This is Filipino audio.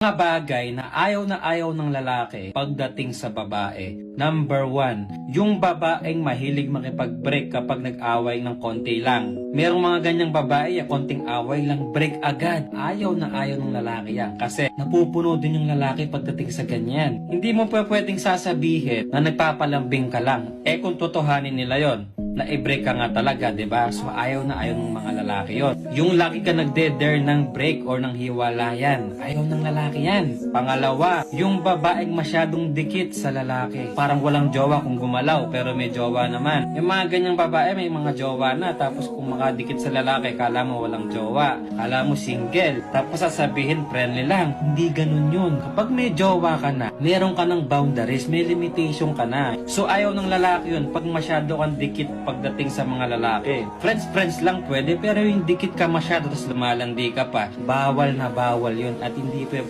Mga bagay na ayaw ng lalaki pagdating sa babae. Number 1, yung babaeng mahilig makipag-break kapag nag-away ng konti lang. Merong mga ganyang babae, konting away lang, break agad. Ayaw ng lalaki yan. Kasi napupuno din yung lalaki pagdating sa ganyan. Hindi mo pwedeng sasabihin na nagpapalambing ka lang. Kung totohanin nila yon, na i-break ka nga talaga, 'di ba? So ayaw ng mga lalaki 'yon. Yung lagi ka nagde-dare ng break or ng hiwalayan, ayaw ng lalaki 'yan. Pangalawa, yung babaeng masyadong dikit sa lalaki. Parang walang jowa kung gumalaw pero may jowa naman. Yung mga ganyang babae may mga jowa na, tapos kung makadikit sa lalaki, kala mo walang jowa, kala mo single, tapos sasabihin friendly lang. Hindi ganun 'yun. Kapag may jowa ka na, meron ka ng boundaries, may limitation ka na. So ayaw ng lalaki 'yun pag masyado kang dikit pagdating sa mga lalaki. Friends lang pwede, pero yung dikit ka masyado tapos lumalandi ka pa, bawal na bawal yun at hindi